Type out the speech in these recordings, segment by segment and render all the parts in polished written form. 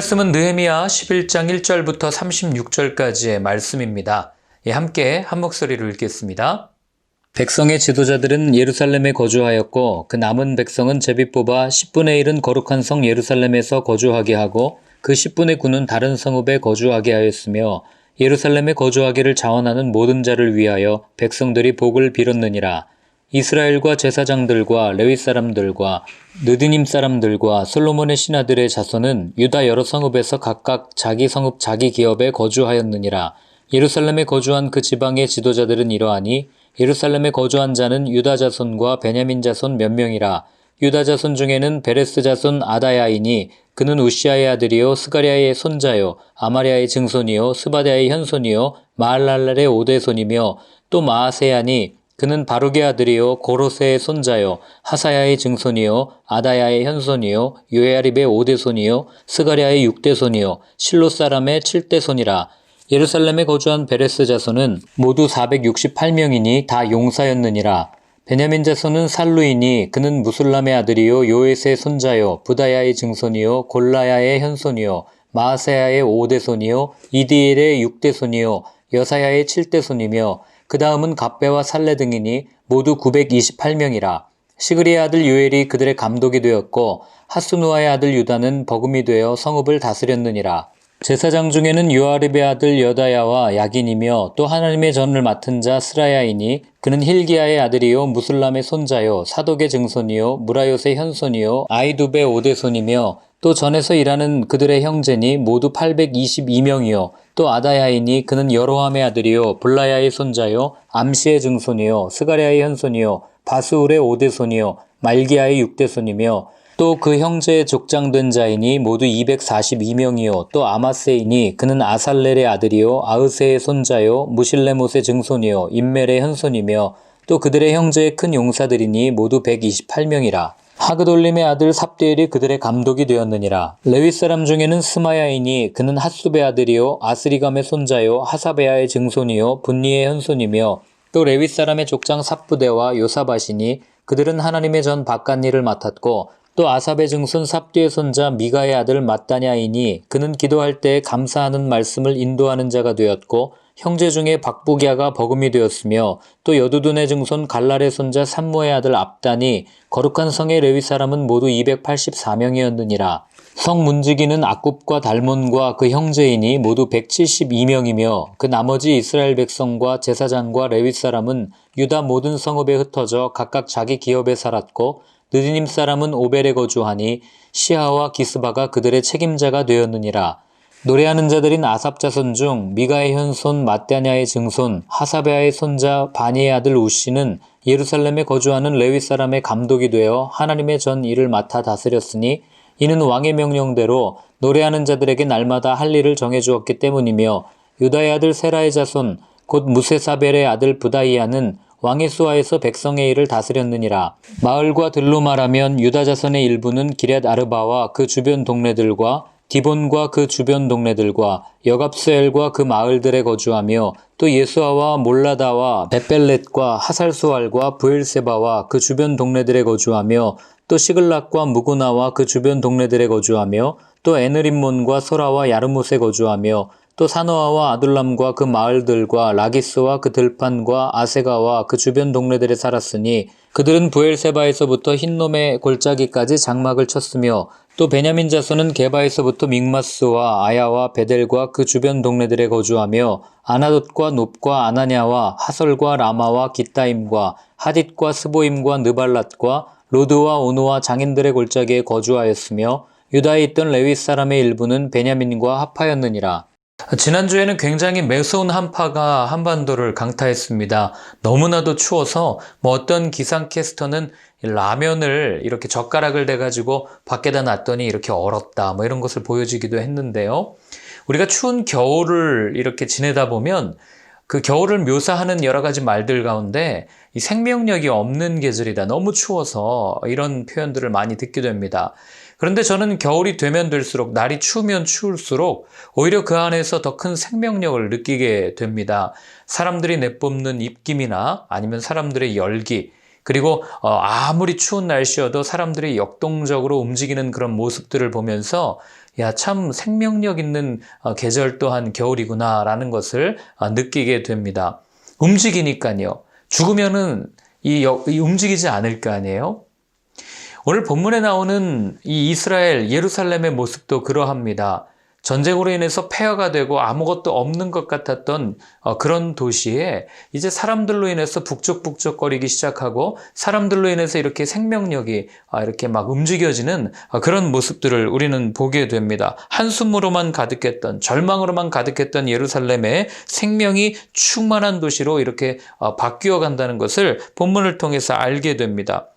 말씀은 느헤미야 11장 1절부터 36절까지의 말씀입니다. 함께 한 목소리로 읽겠습니다. 백성의 지도자들은 예루살렘에 거주하였고 그 남은 백성은 제비 뽑아 10분의 1은 거룩한 성 예루살렘에서 거주하게 하고 그 10분의 9는 다른 성읍에 거주하게 하였으며 예루살렘에 거주하기를 자원하는 모든 자를 위하여 백성들이 복을 빌었느니라. 이스라엘과 제사장들과 레위 사람들과 느드님 사람들과 솔로몬의 신하들의 자손은 유다 여러 성읍에서 각각 자기 성읍 자기 기업에 거주하였느니라. 예루살렘에 거주한 그 지방의 지도자들은 이러하니 예루살렘에 거주한 자는 유다 자손과 베냐민 자손 몇 명이라. 유다 자손 중에는 베레스 자손 아다야이니 그는 우시아의 아들이요 스가랴의 손자요 아마랴의 증손이요 스바랴의 현손이요 마할랄렐의 오대손이며 또 마아세야니 그는 바룩의 아들이요 고로세의 손자요 하사야의 증손이요 아다야의 현손이요 요야립의 오대손이요 스가랴의 육대손이요 실로 사람의 칠대손이라. 예루살렘에 거주한 베레스 자손은 모두 468명이니 다 용사였느니라. 베냐민 자손은 살루이니 그는 무술람의 아들이요 요에스의 손자요 부다야의 증손이요 골라야의 현손이요 마아세야의 오대손이요 이디엘의 육대손이요 여사야의 칠대손이며 그 다음은 갑배와 살레 등이니 모두 928명이라. 시그리의 아들 요엘이 그들의 감독이 되었고 하스누아의 아들 유다는 버금이 되어 성읍을 다스렸느니라. 제사장 중에는 요아립의 아들 여다야와 야긴이며 또 하나님의 전을 맡은 자 스라야이니 그는 힐기야의 아들이요 무술람의 손자요 사독의 증손이요 무라요스의 현손이요 아이두베의 오대손이며 또 전에서 일하는 그들의 형제니 모두 822명이요 또 아다야이니 그는 여로함의 아들이요 블라야의 손자요 암시의 증손이요 스가랴의 현손이요 바스울의 오대손이요 말기야의 육대손이며 또 그 형제의 족장된 자이니 모두 242명이요 또 아마세이니 그는 아살렐의 아들이요 아으세의 손자요 무실레못의 증손이요 임멜의 현손이며 또 그들의 형제의 큰 용사들이니 모두 128명이라. 하그돌림의 아들 삽디엘이 그들의 감독이 되었느니라. 레위 사람 중에는 스마야이니 그는 핫수베 아들이요 아스리감의 손자요 하사베아의 증손이요 분니의 현손이며 또 레위 사람의 족장 삽부대와 요사바시니 그들은 하나님의 전 바깥 일을 맡았고 또 아삽의 증손 삽디의 손자 미가의 아들 mat다냐이니 그는 기도할 때 감사하는 말씀을 인도하는 자가 되었고 형제 중에 박부기아가 버금이 되었으며 또 여두둔의 증손 갈랄의 손자 삼무의 아들 압단이 거룩한 성의 레위 사람은 모두 284명이었느니라. 성 문지기는 악굽과 달몬과 그 형제이니 모두 172명이며 그 나머지 이스라엘 백성과 제사장과 레위 사람은 유다 모든 성읍에 흩어져 각각 자기 기업에 살았고 느디님 사람은 오벨에 거주하니 시하와 기스바가 그들의 책임자가 되었느니라. 노래하는 자들인 아삽 자손 중 미가의 현손 mat다냐의 증손 하사베아의 손자 바니의 아들 우시는 예루살렘에 거주하는 레위 사람의 감독이 되어 하나님의 전 일을 맡아 다스렸으니 이는 왕의 명령대로 노래하는 자들에게 날마다 할 일을 정해주었기 때문이며 유다의 아들 세라의 자손 곧 무세사벨의 아들 부다이아는 왕의 수하에서 백성의 일을 다스렸느니라. 마을과 들로 말하면 유다 자손의 일부는 기럇 아르바와 그 주변 동네들과 디본과 그 주변 동네들과 여갑스엘과 그 마을들에 거주하며 또 예수아와 몰라다와 벳벨렛과 하살수알과 부엘세바와 그 주변 동네들에 거주하며 또 시글락과 무구나와 그 주변 동네들에 거주하며 또 에느림몬과 소라와 야르못에 거주하며 또 사노아와 아둘람과 그 마을들과 라기스와 그 들판과 아세가와 그 주변 동네들에 살았으니 그들은 부엘세바에서부터 흰놈의 골짜기까지 장막을 쳤으며 또 베냐민 자손은 게바에서부터 믹마스와 아야와 베델과 그 주변 동네들에 거주하며 아나돗과 놉과 아나냐와 하설과 라마와 기타임과 하딧과 스보임과 느발랏과 로드와 오노와 장인들의 골짜기에 거주하였으며 유다에 있던 레위 사람의 일부는 베냐민과 합하였느니라. 지난주에는 굉장히 매서운 한파가 한반도를 강타했습니다. 너무나도 추워서 어떤 기상캐스터는 라면을 이렇게 젓가락을 대가지고 밖에다 놨더니 이렇게 얼었다 이런 것을 보여주기도 했는데요. 우리가 추운 겨울을 이렇게 지내다 보면 그 겨울을 묘사하는 여러 가지 말들 가운데 이 생명력이 없는 계절이다, 너무 추워서 이런 표현들을 많이 듣게 됩니다. 그런데 저는 겨울이 되면 될수록, 날이 추우면 추울수록 오히려 그 안에서 더 큰 생명력을 느끼게 됩니다. 사람들이 내뿜는 입김이나 아니면 사람들의 열기, 그리고 아무리 추운 날씨여도 사람들이 역동적으로 움직이는 그런 모습들을 보면서 야, 참 생명력 있는 계절 또한 겨울이구나라는 것을 느끼게 됩니다. 움직이니까요. 죽으면은 이 움직이지 않을 거 아니에요? 오늘 본문에 나오는 이 이스라엘 예루살렘의 모습도 그러합니다. 전쟁으로 인해서 폐허가 되고 아무것도 없는 것 같았던 그런 도시에 이제 사람들로 인해서 북적북적거리기 시작하고 사람들로 인해서 이렇게 생명력이 이렇게 막 움직여지는 그런 모습들을 우리는 보게 됩니다. 한숨으로만 가득했던, 절망으로만 가득했던 예루살렘의 생명이 충만한 도시로 이렇게 바뀌어 간다는 것을 본문을 통해서 알게 됩니다.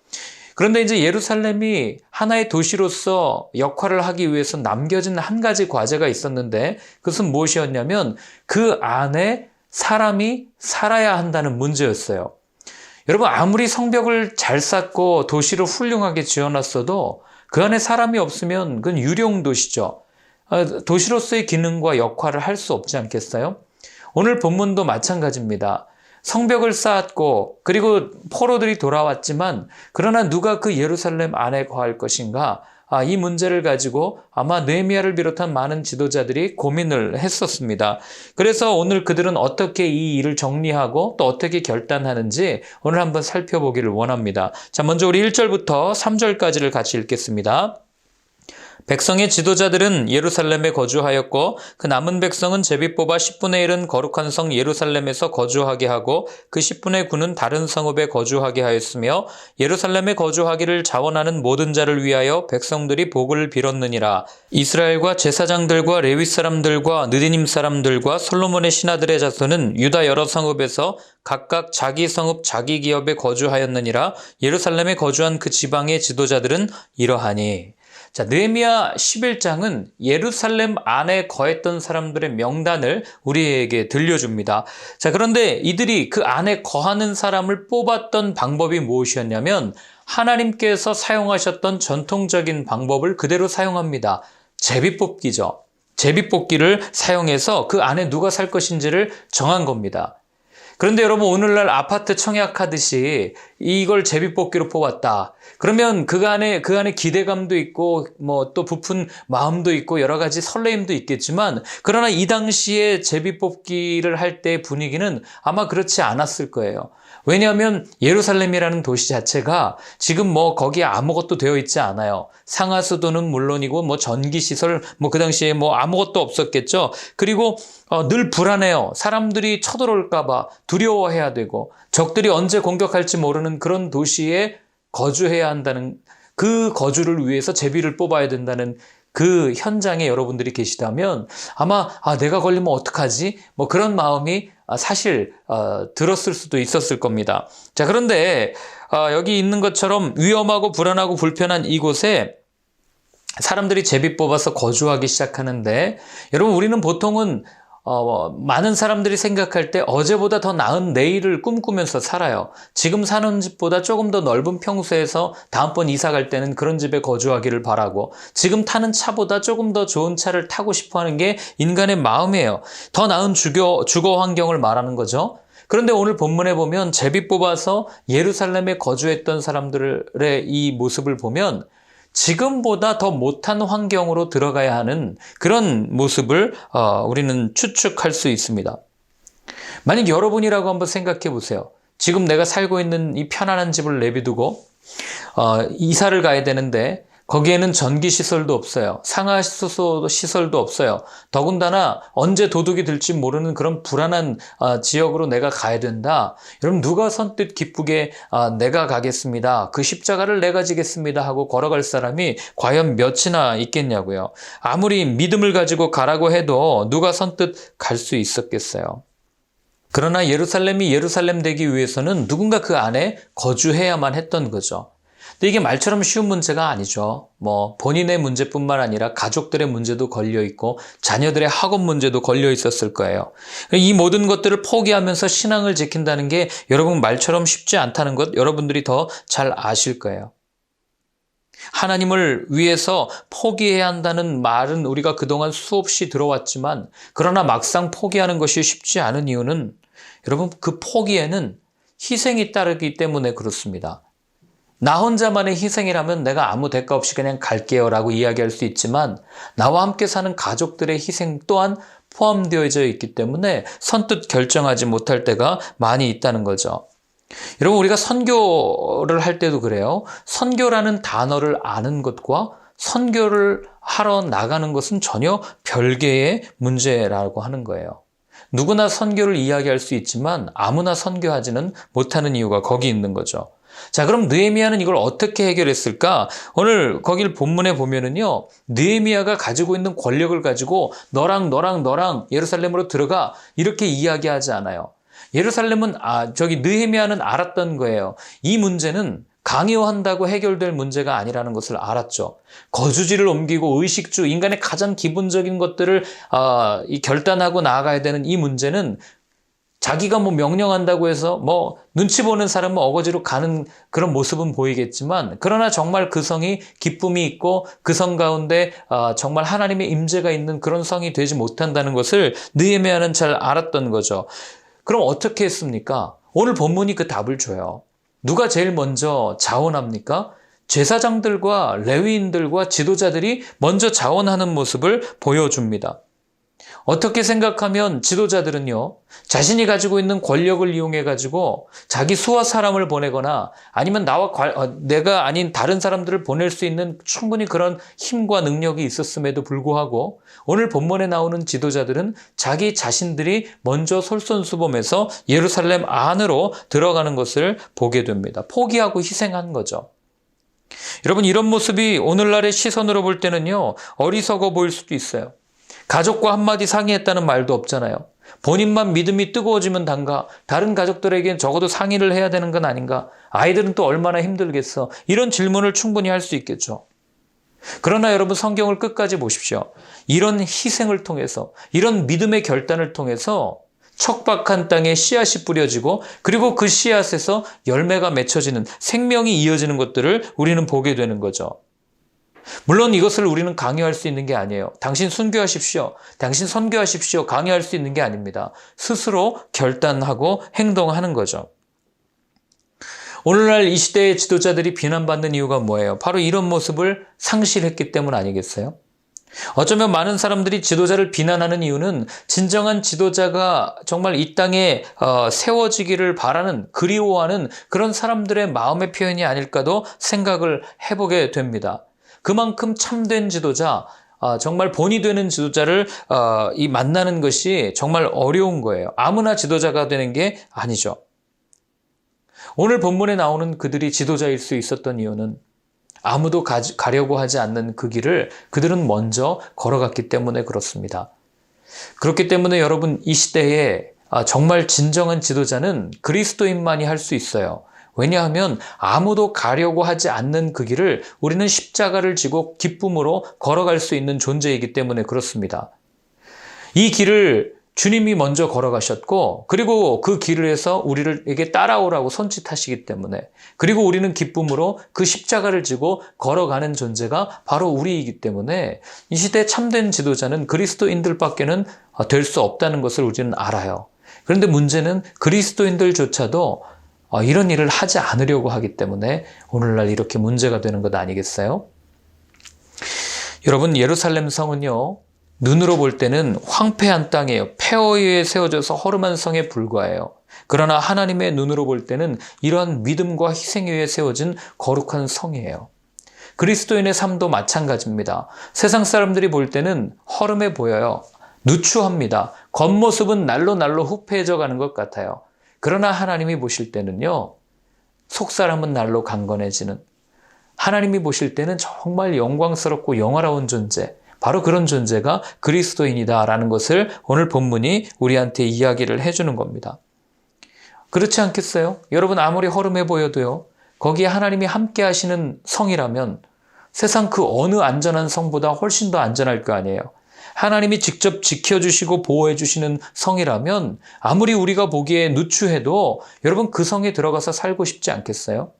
그런데 이제 예루살렘이 하나의 도시로서 역할을 하기 위해서 남겨진 한 가지 과제가 있었는데 그것은 무엇이었냐면 그 안에 사람이 살아야 한다는 문제였어요. 여러분, 아무리 성벽을 잘 쌓고 도시를 훌륭하게 지어놨어도 그 안에 사람이 없으면 그건 유령도시죠. 도시로서의 기능과 역할을 할 수 없지 않겠어요? 오늘 본문도 마찬가지입니다. 성벽을 쌓았고 그리고 포로들이 돌아왔지만 그러나 누가 그 예루살렘 안에 거할 것인가? 이 문제를 가지고 아마 느헤미야를 비롯한 많은 지도자들이 고민을 했었습니다. 그래서 오늘 그들은 어떻게 이 일을 정리하고 또 어떻게 결단하는지 오늘 한번 살펴보기를 원합니다. 자, 먼저 우리 1절부터 3절까지를 같이 읽겠습니다. 백성의 지도자들은 예루살렘에 거주하였고 그 남은 백성은 제비 뽑아 10분의 1은 거룩한 성 예루살렘에서 거주하게 하고 그 10분의 9는 다른 성읍에 거주하게 하였으며 예루살렘에 거주하기를 자원하는 모든 자를 위하여 백성들이 복을 빌었느니라. 이스라엘과 제사장들과 레위 사람들과 느디님 사람들과 솔로몬의 신하들의 자손은 유다 여러 성읍에서 각각 자기 성읍 자기 기업에 거주하였느니라. 예루살렘에 거주한 그 지방의 지도자들은 이러하니. 자, 느헤미야 11장은 예루살렘 안에 거했던 사람들의 명단을 우리에게 들려줍니다. 자, 그런데 이들이 그 안에 거하는 사람을 뽑았던 방법이 무엇이었냐면 하나님께서 사용하셨던 전통적인 방법을 그대로 사용합니다. 제비뽑기죠. 제비뽑기를 사용해서 그 안에 누가 살 것인지를 정한 겁니다. 그런데 여러분, 오늘날 아파트 청약하듯이 이걸 제비뽑기로 뽑았다. 그러면 그 안에 기대감도 있고 또 부푼 마음도 있고 여러 가지 설레임도 있겠지만 그러나 이 당시에 제비뽑기를 할 때의 분위기는 아마 그렇지 않았을 거예요. 왜냐하면 예루살렘이라는 도시 자체가 지금 거기에 아무것도 되어 있지 않아요. 상하수도는 물론이고 전기시설 그 당시에 아무것도 없었겠죠. 그리고 늘 불안해요. 사람들이 쳐들어올까 봐 두려워해야 되고 적들이 언제 공격할지 모르는 그런 도시에 거주해야 한다는, 그 거주를 위해서 제비를 뽑아야 된다는 그 현장에 여러분들이 계시다면 아마 내가 걸리면 어떡하지? 그런 마음이 사실 들었을 수도 있었을 겁니다. 자, 그런데 여기 있는 것처럼 위험하고 불안하고 불편한 이곳에 사람들이 제비 뽑아서 거주하기 시작하는데 여러분, 우리는 보통은 많은 사람들이 생각할 때 어제보다 더 나은 내일을 꿈꾸면서 살아요. 지금 사는 집보다 조금 더 넓은 평수에서 다음번 이사 갈 때는 그런 집에 거주하기를 바라고, 지금 타는 차보다 조금 더 좋은 차를 타고 싶어 하는 게 인간의 마음이에요. 더 나은 주거 환경을 말하는 거죠. 그런데 오늘 본문에 보면 제비 뽑아서 예루살렘에 거주했던 사람들의 이 모습을 보면 지금보다 더 못한 환경으로 들어가야 하는 그런 모습을 우리는 추측할 수 있습니다. 만약 여러분이라고 한번 생각해 보세요. 지금 내가 살고 있는 이 편안한 집을 내비두고 이사를 가야 되는데 거기에는 전기시설도 없어요. 상하수도시설도 없어요. 더군다나 언제 도둑이 들지 모르는 그런 불안한 지역으로 내가 가야 된다. 여러분, 누가 선뜻 기쁘게 내가 가겠습니다, 그 십자가를 내가 지겠습니다 하고 걸어갈 사람이 과연 몇이나 있겠냐고요. 아무리 믿음을 가지고 가라고 해도 누가 선뜻 갈 수 있었겠어요. 그러나 예루살렘이 예루살렘 되기 위해서는 누군가 그 안에 거주해야만 했던 거죠. 근데 이게 말처럼 쉬운 문제가 아니죠. 본인의 문제뿐만 아니라 가족들의 문제도 걸려있고 자녀들의 학업 문제도 걸려 있었을 거예요. 이 모든 것들을 포기하면서 신앙을 지킨다는 게 여러분 말처럼 쉽지 않다는 것 여러분들이 더 잘 아실 거예요. 하나님을 위해서 포기해야 한다는 말은 우리가 그동안 수없이 들어왔지만 그러나 막상 포기하는 것이 쉽지 않은 이유는 여러분, 그 포기에는 희생이 따르기 때문에 그렇습니다. 나 혼자만의 희생이라면 내가 아무 대가 없이 그냥 갈게요 라고 이야기할 수 있지만 나와 함께 사는 가족들의 희생 또한 포함되어져 있기 때문에 선뜻 결정하지 못할 때가 많이 있다는 거죠. 여러분, 우리가 선교를 할 때도 그래요. 선교라는 단어를 아는 것과 선교를 하러 나가는 것은 전혀 별개의 문제라고 하는 거예요. 누구나 선교를 이야기할 수 있지만 아무나 선교하지는 못하는 이유가 거기 있는 거죠. 자, 그럼 느헤미야는 이걸 어떻게 해결했을까? 오늘 거길 본문에 보면은요, 느헤미야가 가지고 있는 권력을 가지고 너랑 예루살렘으로 들어가 이렇게 이야기하지 않아요. 예루살렘은 느헤미야는 알았던 거예요. 이 문제는 강요한다고 해결될 문제가 아니라는 것을 알았죠. 거주지를 옮기고 의식주, 인간의 가장 기본적인 것들을 결단하고 나아가야 되는 이 문제는 자기가 명령한다고 해서 눈치 보는 사람은 어거지로 가는 그런 모습은 보이겠지만, 그러나 정말 그 성이 기쁨이 있고 그 성 가운데 정말 하나님의 임재가 있는 그런 성이 되지 못한다는 것을 느헤미야는 잘 알았던 거죠. 그럼 어떻게 했습니까? 오늘 본문이 그 답을 줘요. 누가 제일 먼저 자원합니까? 제사장들과 레위인들과 지도자들이 먼저 자원하는 모습을 보여줍니다. 어떻게 생각하면 지도자들은요, 자신이 가지고 있는 권력을 이용해가지고 자기 수하 사람을 보내거나 아니면 내가 아닌 다른 사람들을 보낼 수 있는 충분히 그런 힘과 능력이 있었음에도 불구하고 오늘 본문에 나오는 지도자들은 자기 자신들이 먼저 솔선수범해서 예루살렘 안으로 들어가는 것을 보게 됩니다. 포기하고 희생한 거죠. 여러분, 이런 모습이 오늘날의 시선으로 볼 때는요, 어리석어 보일 수도 있어요. 가족과 한마디 상의했다는 말도 없잖아요. 본인만 믿음이 뜨거워지면 단가 다른 가족들에겐 적어도 상의를 해야 되는 건 아닌가? 아이들은 또 얼마나 힘들겠어? 이런 질문을 충분히 할 수 있겠죠. 그러나 여러분, 성경을 끝까지 보십시오. 이런 희생을 통해서, 이런 믿음의 결단을 통해서 척박한 땅에 씨앗이 뿌려지고 그리고 그 씨앗에서 열매가 맺혀지는, 생명이 이어지는 것들을 우리는 보게 되는 거죠. 물론 이것을 우리는 강요할 수 있는 게 아니에요. 당신 순교하십시오. 당신 선교하십시오. 강요할 수 있는 게 아닙니다. 스스로 결단하고 행동하는 거죠. 오늘날 이 시대의 지도자들이 비난받는 이유가 뭐예요? 바로 이런 모습을 상실했기 때문 아니겠어요? 어쩌면 많은 사람들이 지도자를 비난하는 이유는 진정한 지도자가 정말 이 땅에 세워지기를 바라는, 그리워하는 그런 사람들의 마음의 표현이 아닐까도 생각을 해보게 됩니다. 그만큼 참된 지도자, 정말 본이 되는 지도자를 만나는 것이 정말 어려운 거예요. 아무나 지도자가 되는 게 아니죠. 오늘 본문에 나오는 그들이 지도자일 수 있었던 이유는 아무도 가려고 하지 않는 그 길을 그들은 먼저 걸어갔기 때문에 그렇습니다. 그렇기 때문에 여러분, 이 시대에 정말 진정한 지도자는 그리스도인만이 할 수 있어요. 왜냐하면 아무도 가려고 하지 않는 그 길을 우리는 십자가를 지고 기쁨으로 걸어갈 수 있는 존재이기 때문에 그렇습니다. 이 길을 주님이 먼저 걸어가셨고, 그리고 그 길을 해서 우리에게 따라오라고 손짓하시기 때문에, 그리고 우리는 기쁨으로 그 십자가를 지고 걸어가는 존재가 바로 우리이기 때문에 이 시대 참된 지도자는 그리스도인들밖에는 될 수 없다는 것을 우리는 알아요. 그런데 문제는 그리스도인들조차도 이런 일을 하지 않으려고 하기 때문에 오늘날 이렇게 문제가 되는 것 아니겠어요? 여러분, 예루살렘 성은요, 눈으로 볼 때는 황폐한 땅이에요. 폐허에 의해 세워져서 허름한 성에 불과해요. 그러나 하나님의 눈으로 볼 때는 이러한 믿음과 희생에 의해 세워진 거룩한 성이에요. 그리스도인의 삶도 마찬가지입니다. 세상 사람들이 볼 때는 허름해 보여요. 누추합니다. 겉모습은 날로 후패해져 가는 것 같아요. 그러나 하나님이 보실 때는요, 속사람은 날로 강건해지는, 하나님이 보실 때는 정말 영광스럽고 영화로운 존재, 바로 그런 존재가 그리스도인이다라는 것을 오늘 본문이 우리한테 이야기를 해주는 겁니다. 그렇지 않겠어요? 여러분, 아무리 허름해 보여도요, 거기에 하나님이 함께 하시는 성이라면 세상 그 어느 안전한 성보다 훨씬 더 안전할 거 아니에요. 하나님이 직접 지켜주시고 보호해 주시는 성이라면 아무리 우리가 보기에 누추해도 여러분, 그 성에 들어가서 살고 싶지 않겠어요?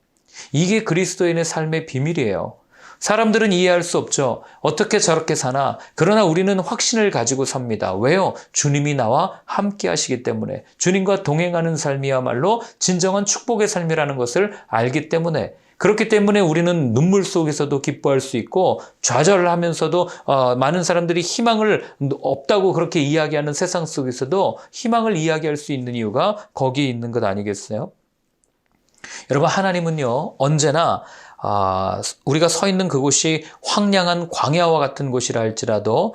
이게 그리스도인의 삶의 비밀이에요. 사람들은 이해할 수 없죠. 어떻게 저렇게 사나? 그러나 우리는 확신을 가지고 삽니다. 왜요? 주님이 나와 함께 하시기 때문에, 주님과 동행하는 삶이야말로 진정한 축복의 삶이라는 것을 알기 때문에, 그렇기 때문에 우리는 눈물 속에서도 기뻐할 수 있고 좌절하면서도 많은 사람들이 희망을 없다고 그렇게 이야기하는 세상 속에서도 희망을 이야기할 수 있는 이유가 거기에 있는 것 아니겠어요? 여러분, 하나님은요, 언제나 우리가 서 있는 그곳이 황량한 광야와 같은 곳이라 할지라도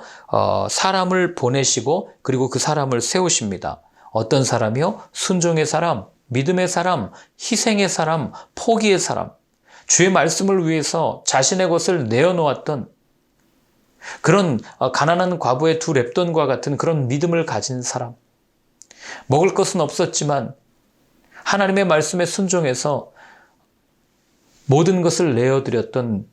사람을 보내시고 그리고 그 사람을 세우십니다. 어떤 사람이요? 순종의 사람, 믿음의 사람, 희생의 사람, 포기의 사람, 주의 말씀을 위해서 자신의 것을 내어놓았던 그런 가난한 과부의 두 랩돈과 같은 그런 믿음을 가진 사람, 먹을 것은 없었지만 하나님의 말씀에 순종해서 모든 것을 내어드렸던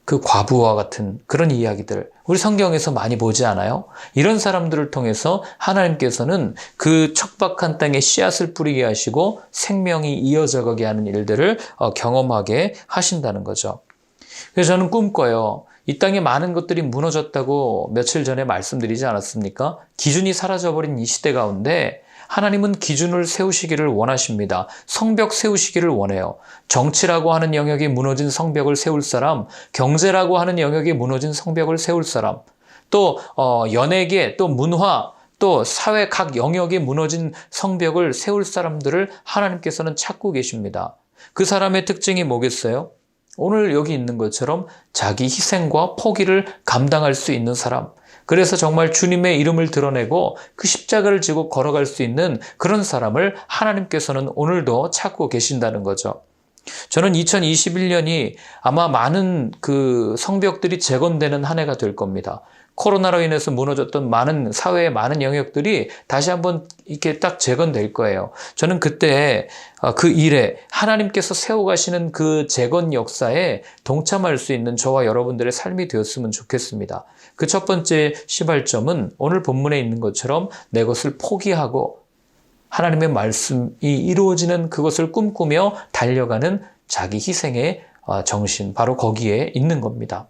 그 과부와 같은 그런 이야기들, 우리 성경에서 많이 보지 않아요? 이런 사람들을 통해서 하나님께서는 그 척박한 땅에 씨앗을 뿌리게 하시고 생명이 이어져 가게 하는 일들을 경험하게 하신다는 거죠. 그래서 저는 꿈꿔요. 이 땅에 많은 것들이 무너졌다고 며칠 전에 말씀드리지 않았습니까? 기준이 사라져버린 이 시대 가운데 하나님은 기준을 세우시기를 원하십니다. 성벽 세우시기를 원해요. 정치라고 하는 영역이 무너진 성벽을 세울 사람, 경제라고 하는 영역이 무너진 성벽을 세울 사람, 또 연예계, 또 문화, 또 사회 각 영역이 무너진 성벽을 세울 사람들을 하나님께서는 찾고 계십니다. 그 사람의 특징이 뭐겠어요? 오늘 여기 있는 것처럼 자기 희생과 포기를 감당할 수 있는 사람, 그래서 정말 주님의 이름을 드러내고 그 십자가를 지고 걸어갈 수 있는 그런 사람을 하나님께서는 오늘도 찾고 계신다는 거죠. 저는 2021년이 아마 많은 그 성벽들이 재건되는 한 해가 될 겁니다. 코로나로 인해서 무너졌던 많은 사회의 많은 영역들이 다시 한번 이렇게 딱 재건될 거예요. 저는 그때 그 일에 하나님께서 세워가시는 그 재건 역사에 동참할 수 있는 저와 여러분들의 삶이 되었으면 좋겠습니다. 그 첫 번째 시발점은 오늘 본문에 있는 것처럼 내 것을 포기하고 하나님의 말씀이 이루어지는 그것을 꿈꾸며 달려가는 자기 희생의 정신, 바로 거기에 있는 겁니다.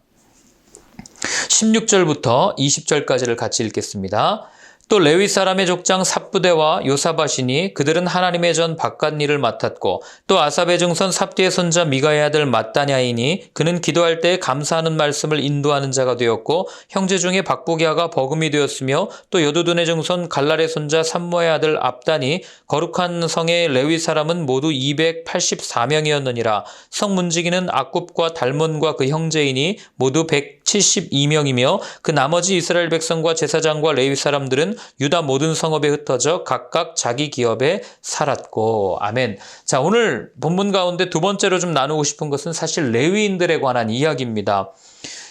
16절부터 20절까지를 같이 읽겠습니다. 또 레위 사람의 족장 삽부대와 요사밭이니 그들은 하나님의 전 바깥 일을 맡았고 또 아삽의 증손 삽디의 손자 미가의 아들 mat단야이니 그는 기도할 때 감사하는 말씀을 인도하는 자가 되었고 형제 중에 박부기아가 버금이 되었으며 또 여두둔의 증손 갈랄의 손자 삼모의 아들 압단이 거룩한 성의 레위 사람은 모두 284명이었느니라. 성 문지기는 악굽과 달몬과 그 형제이니 모두 172명이며 그 나머지 이스라엘 백성과 제사장과 레위 사람들은 유다 모든 성읍에 흩어져 각각 자기 기업에 살았고. 아멘. 자, 오늘 본문 가운데 두 번째로 좀 나누고 싶은 것은 사실 레위인들에 관한 이야기입니다.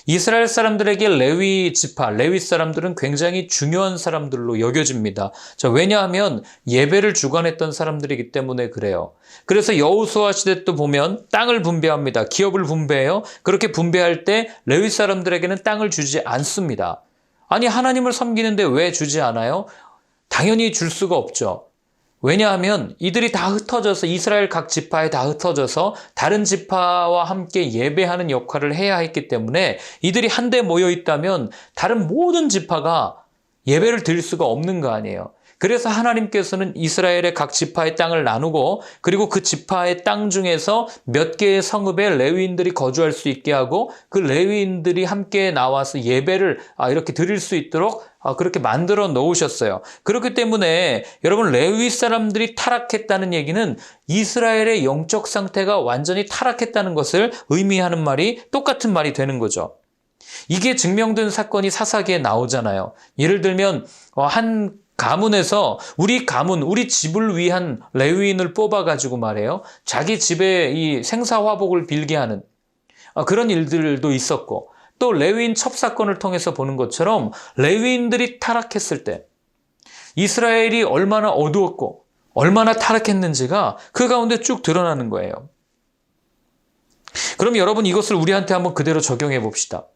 이스라엘 사람들에게 레위 지파, 레위 사람들은 굉장히 중요한 사람들로 여겨집니다. 자, 왜냐하면 예배를 주관했던 사람들이기 때문에 그래요. 그래서 여호수아 시대 또 보면 땅을 분배합니다. 기업을 분배해요. 그렇게 분배할 때 레위 사람들에게는 땅을 주지 않습니다. 아니, 하나님을 섬기는데 왜 주지 않아요? 당연히 줄 수가 없죠. 왜냐하면 이들이 다 흩어져서 이스라엘 각 지파에 다 흩어져서 다른 지파와 함께 예배하는 역할을 해야 했기 때문에 이들이 한데 모여 있다면 다른 모든 지파가 예배를 드릴 수가 없는 거 아니에요. 그래서 하나님께서는 이스라엘의 각 지파의 땅을 나누고 그리고 그 지파의 땅 중에서 몇 개의 성읍에 레위인들이 거주할 수 있게 하고 그 레위인들이 함께 나와서 예배를 이렇게 드릴 수 있도록 그렇게 만들어 놓으셨어요. 그렇기 때문에 여러분, 레위 사람들이 타락했다는 얘기는 이스라엘의 영적 상태가 완전히 타락했다는 것을 의미하는 말이 똑같은 말이 되는 거죠. 이게 증명된 사건이 사사기에 나오잖아요. 예를 들면 한 가문에서 우리 가문, 우리 집을 위한 레위인을 뽑아가지고 말해요. 자기 집에 이 생사화복을 빌게 하는 그런 일들도 있었고, 또 레위인 첩사건을 통해서 보는 것처럼 레위인들이 타락했을 때 이스라엘이 얼마나 어두웠고 얼마나 타락했는지가 그 가운데 쭉 드러나는 거예요. 그럼 여러분, 이것을 우리한테 한번 그대로 적용해 봅시다.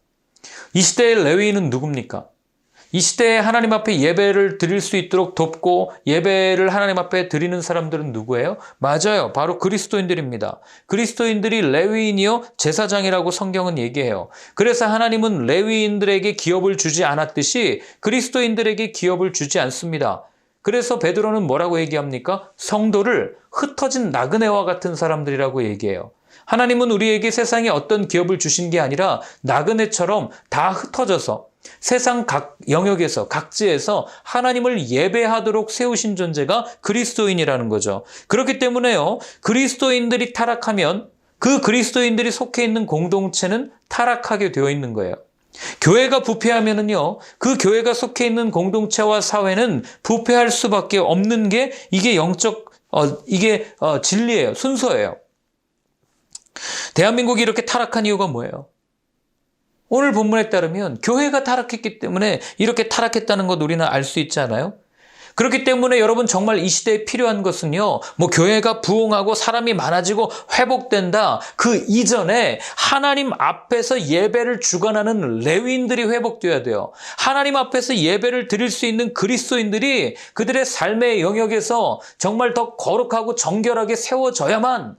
이 시대의 레위인은 누굽니까? 이 시대에 하나님 앞에 예배를 드릴 수 있도록 돕고 예배를 하나님 앞에 드리는 사람들은 누구예요? 맞아요. 바로 그리스도인들입니다. 그리스도인들이 레위인이요 제사장이라고 성경은 얘기해요. 그래서 하나님은 레위인들에게 기업을 주지 않았듯이 그리스도인들에게 기업을 주지 않습니다. 그래서 베드로는 뭐라고 얘기합니까? 성도를 흩어진 나그네와 같은 사람들이라고 얘기해요. 하나님은 우리에게 세상에 어떤 기업을 주신 게 아니라 나그네처럼 다 흩어져서 세상 각 영역에서 각지에서 하나님을 예배하도록 세우신 존재가 그리스도인이라는 거죠. 그렇기 때문에요, 그리스도인들이 타락하면 그 그리스도인들이 속해 있는 공동체는 타락하게 되어 있는 거예요. 교회가 부패하면은요, 그 교회가 속해 있는 공동체와 사회는 부패할 수밖에 없는 게 이게 진리예요. 순서예요. 대한민국이 이렇게 타락한 이유가 뭐예요? 오늘 본문에 따르면 교회가 타락했기 때문에 이렇게 타락했다는 것 우리는 알 수 있지 않아요? 그렇기 때문에 여러분, 정말 이 시대에 필요한 것은요, 교회가 부흥하고 사람이 많아지고 회복된다, 그 이전에 하나님 앞에서 예배를 주관하는 레위인들이 회복되어야 돼요. 하나님 앞에서 예배를 드릴 수 있는 그리스도인들이 그들의 삶의 영역에서 정말 더 거룩하고 정결하게 세워져야만,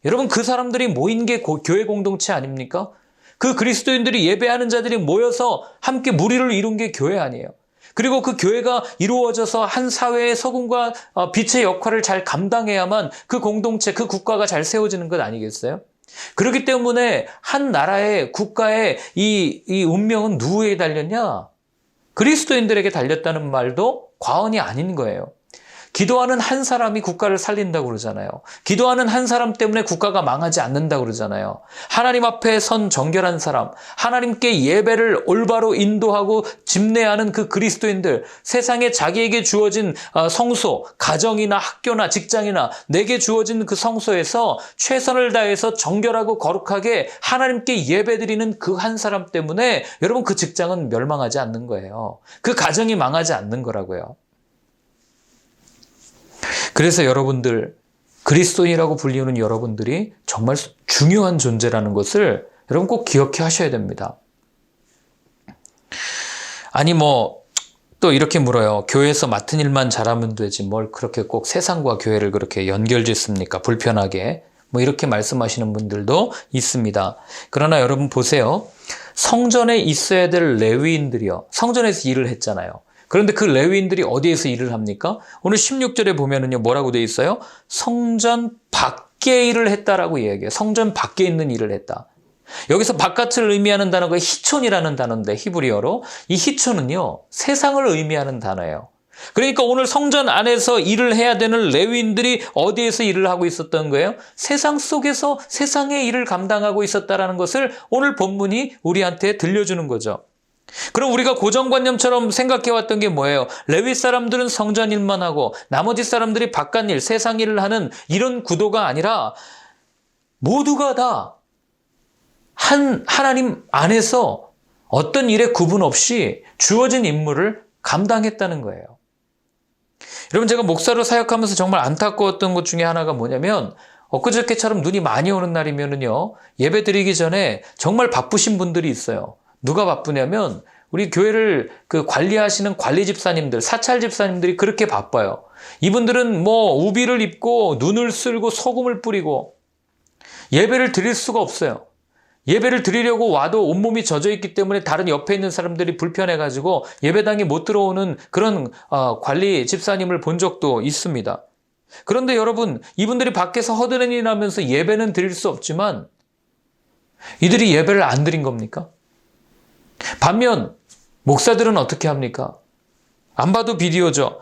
여러분, 그 사람들이 모인 게 교회 공동체 아닙니까? 그 그리스도인들이 예배하는 자들이 모여서 함께 무리를 이룬 게 교회 아니에요. 그리고 그 교회가 이루어져서 한 사회의 석궁과 빛의 역할을 잘 감당해야만 그 공동체, 그 국가가 잘 세워지는 것 아니겠어요? 그렇기 때문에 한 나라의, 국가의 이 운명은 누구에게 달렸냐? 그리스도인들에게 달렸다는 말도 과언이 아닌 거예요. 기도하는 한 사람이 국가를 살린다고 그러잖아요. 기도하는 한 사람 때문에 국가가 망하지 않는다고 그러잖아요. 하나님 앞에 선 정결한 사람, 하나님께 예배를 올바로 인도하고 집례하는 그 그리스도인들, 세상에 자기에게 주어진 성소, 가정이나 학교나 직장이나 내게 주어진 그 성소에서 최선을 다해서 정결하고 거룩하게 하나님께 예배드리는 그 한 사람 때문에 여러분, 그 직장은 멸망하지 않는 거예요. 그 가정이 망하지 않는 거라고요. 그래서 여러분들, 그리스도인이라고 불리우는 여러분들이 정말 중요한 존재라는 것을 여러분 꼭 기억해 하셔야 됩니다. 아니 또 이렇게 물어요. 교회에서 맡은 일만 잘하면 되지 뭘 그렇게 꼭 세상과 교회를 그렇게 연결짓습니까? 불편하게. 이렇게 말씀하시는 분들도 있습니다. 그러나 여러분 보세요. 성전에 있어야 될 레위인들이요, 성전에서 일을 했잖아요. 그런데 그 레위인들이 어디에서 일을 합니까? 오늘 16절에 보면은요, 뭐라고 되어 있어요? 성전 밖에 일을 했다라고 이야기해요. 성전 밖에 있는 일을 했다. 여기서 바깥을 의미하는 단어가 히촌이라는 단어인데, 히브리어로 이 히촌은요, 세상을 의미하는 단어예요. 그러니까 오늘 성전 안에서 일을 해야 되는 레위인들이 어디에서 일을 하고 있었던 거예요? 세상 속에서 세상의 일을 감당하고 있었다라는 것을 오늘 본문이 우리한테 들려주는 거죠. 그럼 우리가 고정관념처럼 생각해왔던 게 뭐예요? 레위 사람들은 성전 일만 하고 나머지 사람들이 바깥 일, 세상 일을 하는 이런 구도가 아니라 모두가 다 하나님 안에서 어떤 일에 구분 없이 주어진 임무를 감당했다는 거예요. 여러분, 제가 목사로 사역하면서 정말 안타까웠던 것 중에 하나가 뭐냐면, 엊그저께처럼 눈이 많이 오는 날이면은요, 예배 드리기 전에 정말 바쁘신 분들이 있어요. 누가 바쁘냐면 우리 교회를 관리하시는 관리 집사님들, 사찰 집사님들이 그렇게 바빠요. 이분들은 우비를 입고 눈을 쓸고 소금을 뿌리고 예배를 드릴 수가 없어요. 예배를 드리려고 와도 온몸이 젖어 있기 때문에 다른 옆에 있는 사람들이 불편해가지고 예배당에 못 들어오는 그런 관리 집사님을 본 적도 있습니다. 그런데 여러분, 이분들이 밖에서 허드렛일 하면서 예배는 드릴 수 없지만 이들이 예배를 안 드린 겁니까? 반면 목사들은 어떻게 합니까? 안 봐도 비디오죠.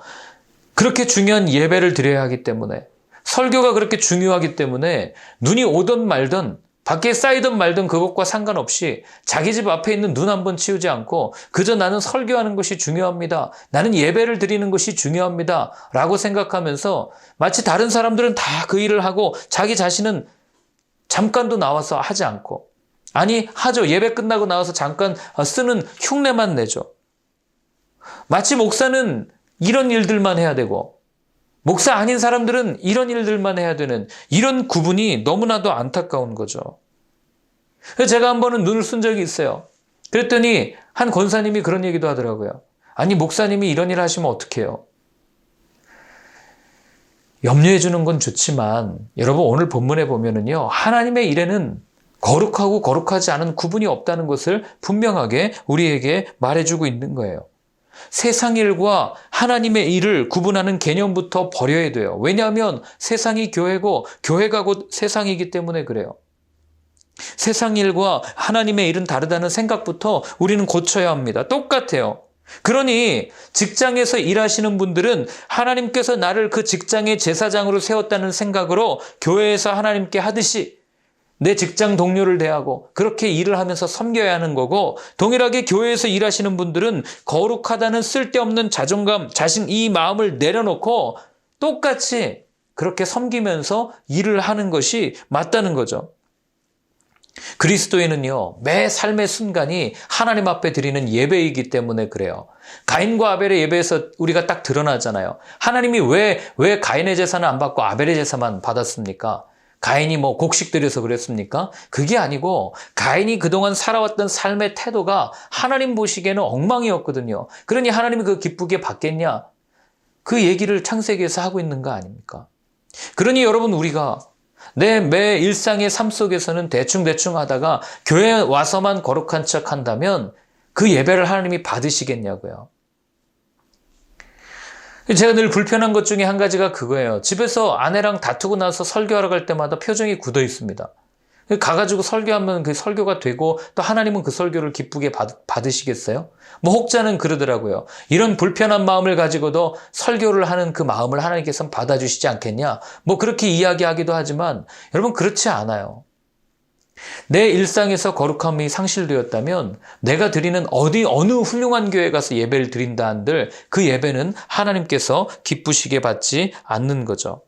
그렇게 중요한 예배를 드려야 하기 때문에, 설교가 그렇게 중요하기 때문에 눈이 오든 말든 밖에 쌓이든 말든 그것과 상관없이 자기 집 앞에 있는 눈 한 번 치우지 않고 그저 나는 설교하는 것이 중요합니다, 나는 예배를 드리는 것이 중요합니다 라고 생각하면서 마치 다른 사람들은 다 그 일을 하고 자기 자신은 잠깐도 나와서 하지 않고, 아니 하죠. 예배 끝나고 나와서 잠깐 쓰는 흉내만 내죠. 마치 목사는 이런 일들만 해야 되고 목사 아닌 사람들은 이런 일들만 해야 되는, 이런 구분이 너무나도 안타까운 거죠. 그래서 제가 한 번은 눈을 쓴 적이 있어요. 그랬더니 한 권사님이 그런 얘기도 하더라고요. 아니 목사님이 이런 일 하시면 어떡해요? 염려해 주는 건 좋지만 여러분, 오늘 본문에 보면은요, 하나님의 일에는 거룩하고 거룩하지 않은 구분이 없다는 것을 분명하게 우리에게 말해주고 있는 거예요. 세상 일과 하나님의 일을 구분하는 개념부터 버려야 돼요. 왜냐하면 세상이 교회고 교회가 곧 세상이기 때문에 그래요. 세상 일과 하나님의 일은 다르다는 생각부터 우리는 고쳐야 합니다. 똑같아요. 그러니 직장에서 일하시는 분들은 하나님께서 나를 그 직장의 제사장으로 세웠다는 생각으로 교회에서 하나님께 하듯이 내 직장 동료를 대하고 그렇게 일을 하면서 섬겨야 하는 거고, 동일하게 교회에서 일하시는 분들은 거룩하다는 쓸데없는 자존감, 자신 이 마음을 내려놓고 똑같이 그렇게 섬기면서 일을 하는 것이 맞다는 거죠. 그리스도인은요, 매 삶의 순간이 하나님 앞에 드리는 예배이기 때문에 그래요. 가인과 아벨의 예배에서 우리가 딱 드러나잖아요. 하나님이 왜 가인의 제사는 안 받고 아벨의 제사만 받았습니까? 가인이 곡식 드려서 그랬습니까? 그게 아니고 가인이 그동안 살아왔던 삶의 태도가 하나님 보시기에는 엉망이었거든요. 그러니 하나님이 그 기쁘게 받겠냐? 그 얘기를 창세기에서 하고 있는 거 아닙니까? 그러니 여러분, 우리가 내 매 일상의 삶 속에서는 대충 하다가 교회에 와서만 거룩한 척 한다면 그 예배를 하나님이 받으시겠냐고요. 제가 늘 불편한 것 중에 한 가지가 그거예요. 집에서 아내랑 다투고 나서 설교하러 갈 때마다 표정이 굳어 있습니다. 가가지고 설교하면 그 설교가 되고 또 하나님은 그 설교를 기쁘게 받으시겠어요? 혹자는 그러더라고요. 이런 불편한 마음을 가지고도 설교를 하는 그 마음을 하나님께서는 받아주시지 않겠냐? 그렇게 이야기하기도 하지만 여러분, 그렇지 않아요. 내 일상에서 거룩함이 상실되었다면 내가 드리는 어느 훌륭한 교회 가서 예배를 드린다 한들 그 예배는 하나님께서 기쁘시게 받지 않는 거죠.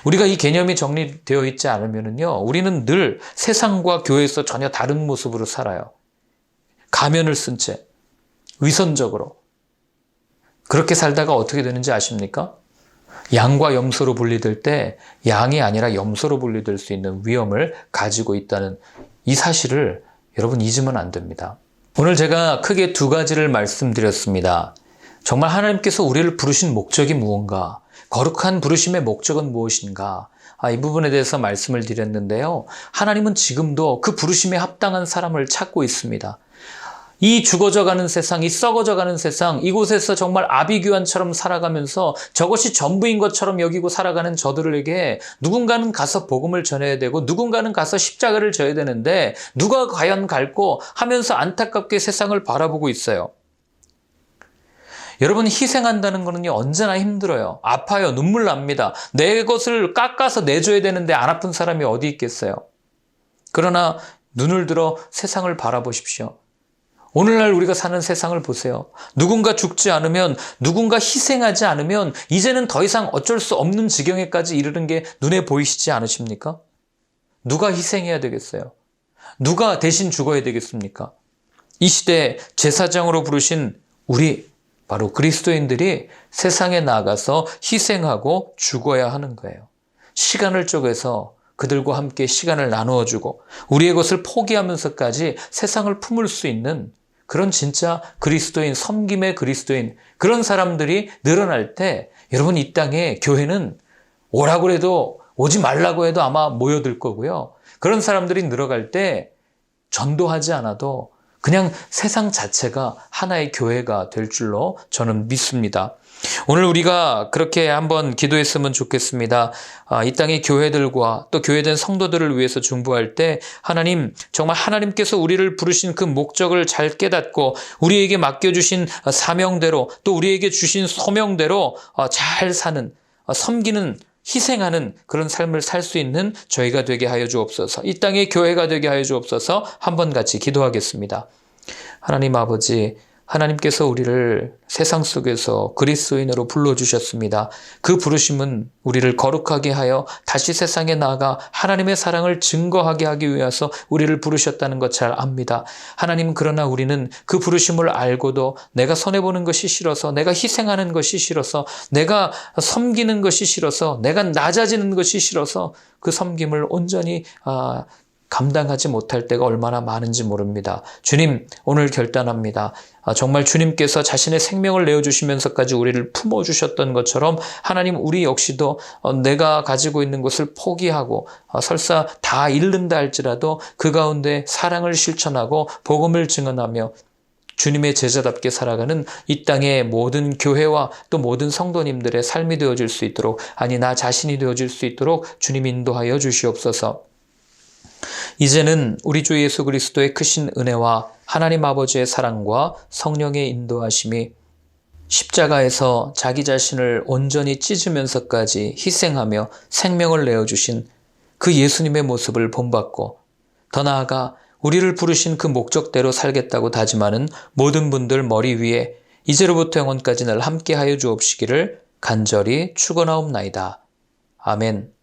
우리가 이 개념이 정리되어 있지 않으면요, 우리는 늘 세상과 교회에서 전혀 다른 모습으로 살아요. 가면을 쓴 채 위선적으로 그렇게 살다가 어떻게 되는지 아십니까? 양과 염소로 분리될 때 양이 아니라 염소로 분리될 수 있는 위험을 가지고 있다는 이 사실을 여러분 잊으면 안 됩니다. 오늘 제가 크게 두 가지를 말씀드렸습니다. 정말 하나님께서 우리를 부르신 목적이 무언가, 거룩한 부르심의 목적은 무엇인가, 이 부분에 대해서 말씀을 드렸는데요. 하나님은 지금도 그 부르심에 합당한 사람을 찾고 있습니다. 이 죽어져가는 세상, 이 썩어져가는 세상, 이곳에서 정말 아비규환처럼 살아가면서 저것이 전부인 것처럼 여기고 살아가는 저들에게 누군가는 가서 복음을 전해야 되고 누군가는 가서 십자가를 져야 되는데 누가 과연 갈고 하면서 안타깝게 세상을 바라보고 있어요. 여러분, 희생한다는 거는요, 언제나 힘들어요. 아파요. 눈물 납니다. 내 것을 깎아서 내줘야 되는데 안 아픈 사람이 어디 있겠어요. 그러나 눈을 들어 세상을 바라보십시오. 오늘날 우리가 사는 세상을 보세요. 누군가 죽지 않으면, 누군가 희생하지 않으면 이제는 더 이상 어쩔 수 없는 지경에까지 이르는 게 눈에 보이시지 않으십니까? 누가 희생해야 되겠어요? 누가 대신 죽어야 되겠습니까? 이 시대에 제사장으로 부르신 우리, 바로 그리스도인들이 세상에 나가서 희생하고 죽어야 하는 거예요. 시간을 쪼개서 그들과 함께 시간을 나누어주고 우리의 것을 포기하면서까지 세상을 품을 수 있는 그런 진짜 그리스도인, 섬김의 그리스도인, 그런 사람들이 늘어날 때 여러분, 이 땅에 교회는 오라고 해도 오지 말라고 해도 아마 모여들 거고요. 그런 사람들이 늘어갈 때 전도하지 않아도 그냥 세상 자체가 하나의 교회가 될 줄로 저는 믿습니다. 오늘 우리가 그렇게 한번 기도했으면 좋겠습니다. 이 땅의 교회들과 또 교회된 성도들을 위해서 중보할 때 하나님, 정말 하나님께서 우리를 부르신 그 목적을 잘 깨닫고 우리에게 맡겨주신 사명대로 또 우리에게 주신 소명대로 잘 사는, 섬기는, 희생하는 그런 삶을 살 수 있는 저희가 되게 하여 주옵소서. 이 땅의 교회가 되게 하여 주옵소서. 한번 같이 기도하겠습니다. 하나님 아버지, 하나님께서 우리를 세상 속에서 그리스도인으로 불러주셨습니다. 그 부르심은 우리를 거룩하게 하여 다시 세상에 나아가 하나님의 사랑을 증거하게 하기 위해서 우리를 부르셨다는 것 잘 압니다. 하나님, 그러나 우리는 그 부르심을 알고도 내가 손해보는 것이 싫어서, 내가 희생하는 것이 싫어서, 내가 섬기는 것이 싫어서, 내가 낮아지는 것이 싫어서 그 섬김을 온전히 감당하지 못할 때가 얼마나 많은지 모릅니다. 주님, 오늘 결단합니다. 정말 주님께서 자신의 생명을 내어주시면서까지 우리를 품어주셨던 것처럼 하나님, 우리 역시도 내가 가지고 있는 것을 포기하고 설사 다 잃는다 할지라도 그 가운데 사랑을 실천하고 복음을 증언하며 주님의 제자답게 살아가는 이 땅의 모든 교회와 또 모든 성도님들의 삶이 되어질 수 있도록, 아니 나 자신이 되어질 수 있도록 주님 인도하여 주시옵소서. 이제는 우리 주 예수 그리스도의 크신 은혜와 하나님 아버지의 사랑과 성령의 인도하심이 십자가에서 자기 자신을 온전히 찢으면서까지 희생하며 생명을 내어주신 그 예수님의 모습을 본받고 더 나아가 우리를 부르신 그 목적대로 살겠다고 다짐하는 모든 분들 머리 위에 이제로부터 영원까지 늘 함께하여 주옵시기를 간절히 축원하옵나이다. 아멘.